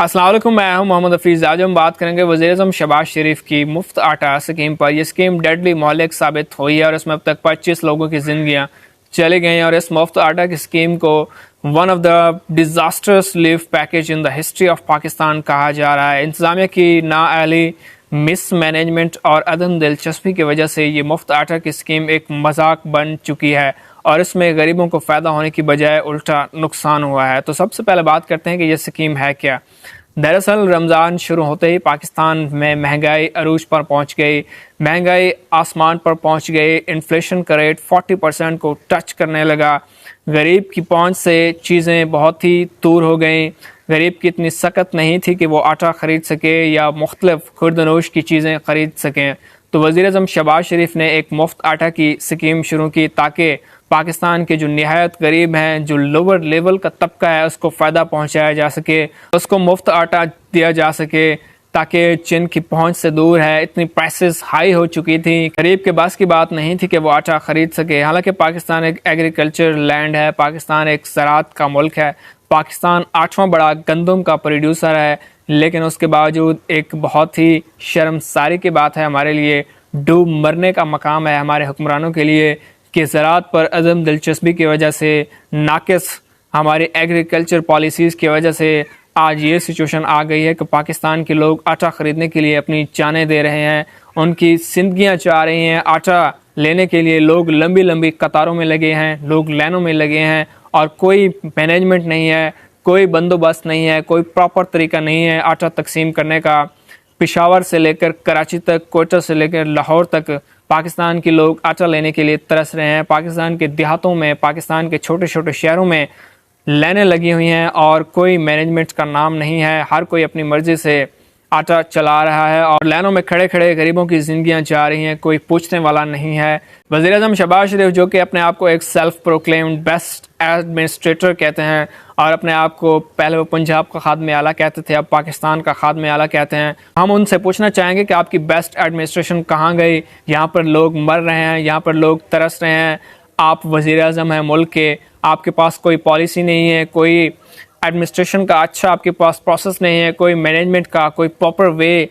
अस्सलाम वालेकुम, मैं हूं मोहम्मद हफीज़। आज हम बात करेंगे वज़ीर-ए-आज़म शहबाज शरीफ की मुफ्त आटा स्कीम पर। यह स्कीम डेडली मोहलिक साबित हुई है और इसमें अब तक 25 लोगों की जिंदगियां चली गई हैं। और इस मुफ्त आटा की स्कीम को one of the disasters relief package in the history of Pakistan कहा जा रहा है। इंतजामिया की नाअहली, मिस मैनेजमेंट और अदम दिलचस्पी की वजह से ये मुफ्त आटा की स्कीम एक मजाक बन चुकी है और इसमें गरीबों को फ़ायदा होने की बजाय उल्टा नुकसान हुआ है। तो सबसे पहले बात करते हैं कि ये स्कीम है क्या। दरअसल रमज़ान शुरू होते ही पाकिस्तान में महंगाई अरूज पर पहुंच गई, महंगाई आसमान पर पहुंच गई। इन्फ्लेशन का रेट 40% को टच करने लगा। गरीब की पहुंच से चीज़ें बहुत ही दूर हो गई। गरीब की इतनी सकत नहीं थी कि वो आटा ख़रीद सके या मुख्तलिफ खुर्दनोश की चीज़ें ख़रीद सकें। तो वज़ीर-ए-आज़म शहबाज शरीफ ने एक मुफ्त आटा की स्कीम शुरू की ताकि पाकिस्तान के जो निहायत गरीब हैं, जो लोअर लेवल का तबका है, उसको फ़ायदा पहुंचाया जा सके, उसको मुफ्त आटा दिया जा सके ताकि जिनकी पहुंच से दूर है, इतनी प्राइसेस हाई हो चुकी थी, गरीब के पास की बात नहीं थी कि वो आटा ख़रीद सके। हालांकि पाकिस्तान एक एग्रीकल्चर लैंड है, पाकिस्तान एक ज़राअत का मुल्क है, पाकिस्तान 8वां बड़ा गंदम का प्रोड्यूसर है, लेकिन उसके बावजूद एक बहुत ही शर्मसारी की बात है हमारे लिए, डूब मरने का मकाम है हमारे हुक्मरानों के लिए कि ज़राअत पर अदम दिलचस्पी की वजह से, नाक़िस हमारी एग्रीकल्चर पॉलिसीज़ की वजह से आज ये सिचुएशन आ गई है कि पाकिस्तान के लोग आटा ख़रीदने के लिए अपनी जानें दे रहे हैं, उनकी ज़िंदगियां चाह रही हैं। आटा लेने के लिए लोग लंबी लंबी कतारों में लगे हैं, लोग लाइनों में लगे हैं और कोई मैनेजमेंट नहीं है, कोई बंदोबस्त नहीं है, कोई प्रॉपर तरीका नहीं है आटा तकसीम करने का। पेशावर से लेकर कराची तक, कोयटा से लेकर लाहौर तक पाकिस्तान के लोग आटा लेने के लिए तरस रहे हैं। पाकिस्तान के देहातों में, पाकिस्तान के छोटे छोटे शहरों में लाइनें लगी हुई हैं और कोई मैनेजमेंट का नाम नहीं है। हर कोई अपनी मर्जी से आटा चला रहा है और लाइनों में खड़े खड़े गरीबों की ज़िंदगियां जा रही हैं, कोई पूछने वाला नहीं है। वज़ीर-ए-आज़म शहबाज शरीफ, जो कि अपने आप को एक सेल्फ प्रोक्लेम्ड बेस्ट एडमिनिस्ट्रेटर कहते हैं और अपने आप को पहले वो पंजाब का खादमे आला कहते थे, अब पाकिस्तान का खादमे आला कहते हैं, हम उनसे पूछना चाहेंगे कि आपकी बेस्ट एडमिनिस्ट्रेशन कहाँ गई। यहाँ पर लोग मर रहे हैं, यहाँ पर लोग तरस रहे हैं, आप वज़ीर-ए-आज़म हैं मुल्क के, आपके पास कोई पॉलिसी नहीं है, कोई एडमिनिस्ट्रेशन का अच्छा आपके पास प्रोसेस नहीं है, कोई मैनेजमेंट का कोई प्रॉपर वे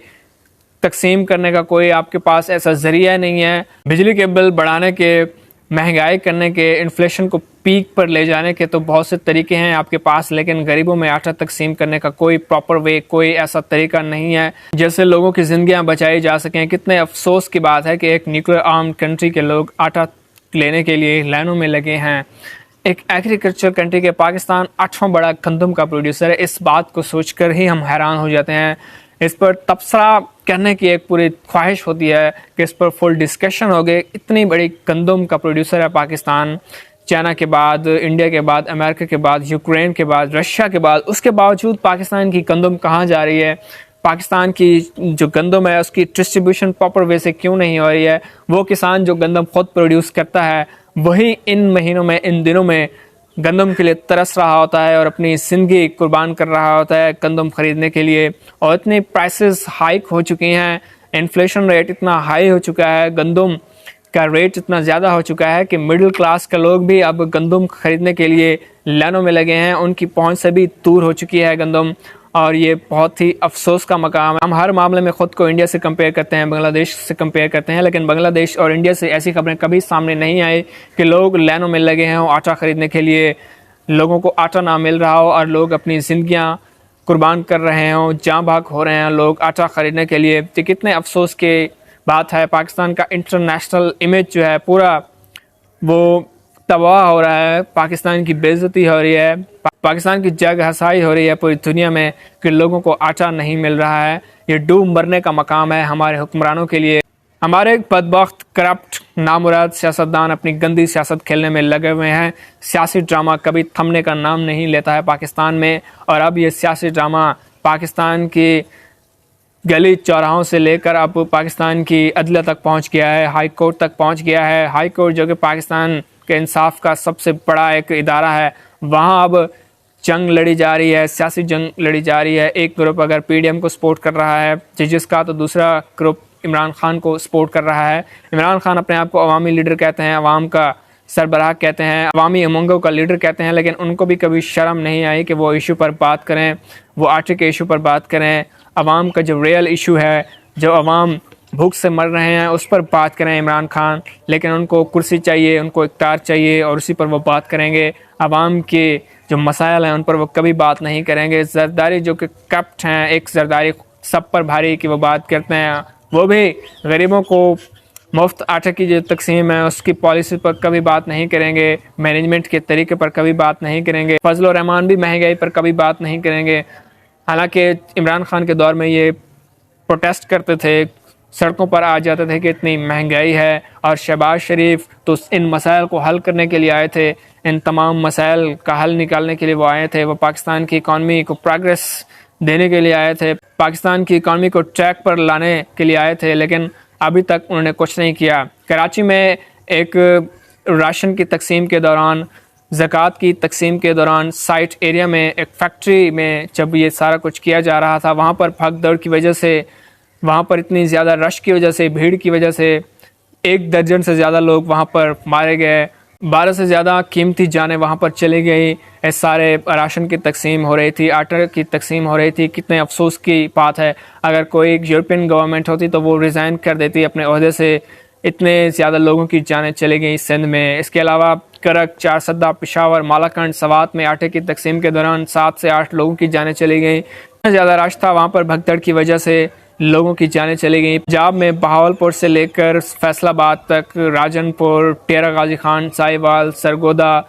तकसीम करने का कोई आपके पास ऐसा ज़रिया नहीं है। बिजली के बिल बढ़ाने के, महंगाई करने के, इन्फ्लेशन को पीक पर ले जाने के तो बहुत से तरीके हैं आपके पास, लेकिन गरीबों में आटा तकसीम करने का कोई प्रॉपर वे, कोई ऐसा तरीका नहीं है जैसे लोगों की ज़िंदगियां बचाई जा सकें। कितने अफसोस की बात है कि एक न्यूक्लियर आर्म्ड कंट्री के लोग आटा लेने के लिए लाइनों में लगे हैं। एक एग्रीकल्चर कंट्री के पाकिस्तान 8वां बड़ा गंदम का प्रोड्यूसर है। इस बात को सोचकर ही हम हैरान हो जाते हैं। इस पर तबसरा करने की एक पूरी ख्वाहिश होती है कि इस पर फुल डिस्कशन हो गए। इतनी बड़ी गंदम का प्रोड्यूसर है पाकिस्तान, चाइना के बाद, इंडिया के बाद, अमेरिका के बाद, यूक्रेन के बाद, रशिया के बाद, उसके बावजूद पाकिस्तान की गंदम कहाँ जा रही है? पाकिस्तान की जो गंदम है उसकी डिस्ट्रीब्यूशन प्रॉपर वे से क्यों नहीं हो रही है? वो किसान जो गंदम खुद प्रोड्यूस करता है वही इन महीनों में, इन दिनों में गंदम के लिए तरस रहा होता है और अपनी ज़िंदगी कुर्बान कर रहा होता है गंदम खरीदने के लिए। और इतनी प्राइसेस हाइक हो चुकी हैं, इन्फ्लेशन रेट इतना हाई हो चुका है, गंदम का रेट इतना ज़्यादा हो चुका है कि मिडिल क्लास के लोग भी अब गंदम खरीदने के लिए लाइनों में लगे हैं। उनकी पहुंच से भी दूर हो चुकी है गंदम और ये बहुत ही अफसोस का मकाम है। हम हर मामले में ख़ुद को इंडिया से कंपेयर करते हैं, बांग्लादेश से कंपेयर करते हैं, लेकिन बांग्लादेश और इंडिया से ऐसी खबरें कभी सामने नहीं आई कि लोग लाइनों में लगे हैं आटा ख़रीदने के लिए, लोगों को आटा ना मिल रहा हो और लोग अपनी ज़िंदगियाँ कुर्बान कर रहे हों, जाँ भाग हो रहे हैं लोग आटा ख़रीदने के लिए। तो कितने अफसोस की बात है। पाकिस्तान का इंटरनेशनल इमेज जो है पूरा वो तबाह हो रहा है, पाकिस्तान की बेइज्जती हो रही है, पाकिस्तान की जग हसाई हो रही है पूरी दुनिया में कि लोगों को आटा नहीं मिल रहा है। ये डूब मरने का मकाम है हमारे हुक्मरानों के लिए। हमारे बदबख्त, करप्ट, नामुराद सियासतदान अपनी गंदी सियासत खेलने में लगे हुए हैं। सियासी ड्रामा कभी थमने का नाम नहीं लेता है पाकिस्तान में और अब ये सियासी ड्रामा पाकिस्तान की गली चौराहों से लेकर अब पाकिस्तान की अदलिया तक पहुंच गया है, हाई कोर्ट तक पहुंच गया है। हाई कोर्ट जो कि पाकिस्तान के इंसाफ का सबसे बड़ा एक इदारा है, वहां अब जंग लड़ी जा रही है, सियासी जंग लड़ी जा रही है। एक ग्रुप अगर पीडीएम को सपोर्ट कर रहा है जजेस का, तो दूसरा ग्रुप इमरान खान को सपोर्ट कर रहा है। इमरान खान अपने आप को अवामी लीडर कहते हैं, अवाम का सरबराह कहते हैं, अवामी उमंगों का लीडर कहते हैं, लेकिन उनको भी कभी शर्म नहीं आई कि वो इशू पर बात करें, वो आटे के इशू पर बात करें, अवाम का जो रियल इशू है, जो अवाम भूख से मर रहे हैं उस पर बात करें इमरान खान। लेकिन उनको कुर्सी चाहिए, उनको इख्तियार चाहिए और उसी पर वो बात करेंगे। अवाम के जो मसाइल हैं उन पर वो कभी बात नहीं करेंगे। जरदारी जो कि कप्ट हैं, एक जरदारी सब पर भारी की वो बात करते हैं, वो भी गरीबों को मुफ्त आटे की जो तकसीम है उसकी पॉलिसी पर कभी बात नहीं करेंगे, मैनेजमेंट के तरीके पर कभी बात नहीं करेंगे। फजल रहमान भी महंगाई पर कभी बात नहीं करेंगे। हालांकि इमरान खान के दौर में ये प्रोटेस्ट करते थे, सड़कों पर आ जाते थे कि इतनी महंगाई है, और शहबाज शरीफ तो इन मसाइल को हल करने के लिए आए थे, इन तमाम मसाइल का हल निकालने के लिए वो आए थे। वो पाकिस्तान की इकॉनमी को प्रोग्रेस देने के लिए आए थे, पाकिस्तान की इकॉनमी को ट्रैक पर लाने के लिए आए थे, लेकिन अभी तक उन्होंने कुछ नहीं किया। कराची में एक राशन की तकसीम के दौरान, ज़कात की तकसीम के दौरान, साइट एरिया में एक फैक्ट्री में जब ये सारा कुछ किया जा रहा था, वहाँ पर भगदड़ की वजह से, वहाँ पर इतनी ज़्यादा रश की वजह से, भीड़ की वजह से 1 दर्जन से ज़्यादा लोग वहाँ पर मारे गए, 12 से ज़्यादा कीमती जानें वहाँ पर चली गई। इस सारे राशन की तकसीम हो रही थी, आटे की तकसीम हो रही थी। कितने अफसोस की बात है, अगर कोई यूरोपियन गवर्नमेंट होती तो वो रिज़ाइन कर देती अपने ओहदे से। इतने ज़्यादा लोगों की जानें चली गई सिंध में। इसके अलावा करक, चारसद्दा, पेशावर, मालाकंड, सवात में आटे की तकसीम के दौरान 7 से 8 लोगों की जानें चली गई। इतना ज़्यादा रश था वहाँ पर, भगदड़ की वजह से लोगों की जानें चली गई। पंजाब में बहावलपुर से लेकर फैसलाबाद तक, राजनपुर, टेरा गाजी खान, साहिवाल, सरगोदा,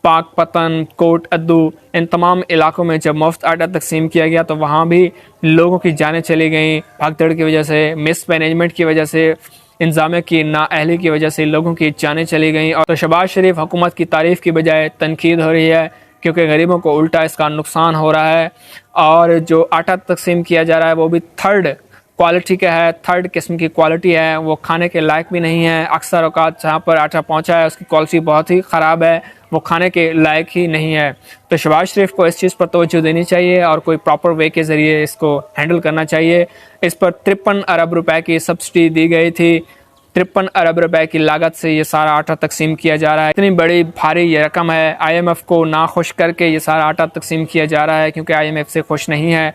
पाकपतन, कोट अद्दू, इन तमाम इलाकों में जब मुफ्त आटा तकसीम किया गया तो वहाँ भी लोगों की जानें चली गई। भगदड़ की वजह से, मिस मैनेजमेंट की वजह से, इंतजामिया की नाअहली की वजह से लोगों की जानें चली गई। और तो शहबाज शरीफ हुकूमत की तारीफ़ की बजाय तनकीद हो रही है, क्योंकि गरीबों को उल्टा इसका नुकसान हो रहा है। और जो आटा तकसीम किया जा रहा है वो भी थर्ड क्वालिटी का है, थर्ड किस्म की क्वालिटी है, वो खाने के लायक भी नहीं है। अक्सर औकात जहाँ पर आटा पहुँचा है उसकी क्वालिटी बहुत ही ख़राब है, वो खाने के लायक ही नहीं है। तो शहबाज शरीफ को इस चीज़ पर तवज्जो देनी चाहिए और कोई प्रॉपर वे के ज़रिए इसको हैंडल करना चाहिए। इस पर 53 अरब रुपए की सब्सिडी दी गई थी। 53 अरब रुपए की लागत से ये सारा आटा तकसीम किया जा रहा है। इतनी बड़ी भारी ये रकम है। IMF को नाखुश करके ये सारा आटा तकसीम किया जा रहा है, क्योंकि IMF से खुश नहीं है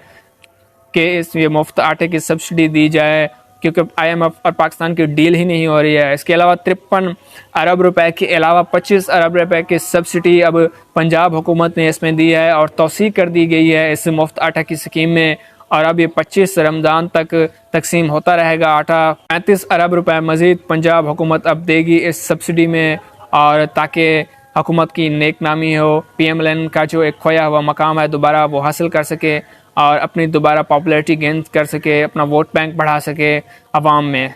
कि इस ये मुफ्त आटे की सब्सिडी दी जाए, क्योंकि IMF और पाकिस्तान की डील ही नहीं हो रही है। इसके अलावा 53 अरब रुपए के अलावा 25 अरब रुपए की सब्सिडी अब पंजाब हुकूमत ने इसमें दी है और तौसीक कर दी गई है इस मुफ्त आटा की स्कीम में। और अब ये 25 रमज़ान तक तकसीम होता रहेगा आटा। 35 अरब रुपए मज़ीद पंजाब हुकूमत अब देगी इस सब्सिडी में, और ताकि हुकूमत की नेक नामी हो, PMLN का जो एक खोया हुआ मकाम है दोबारा वो हासिल कर सके और अपनी दोबारा पॉपुलैरिटी गेन कर सके, अपना वोट बैंक बढ़ा सके अवाम में।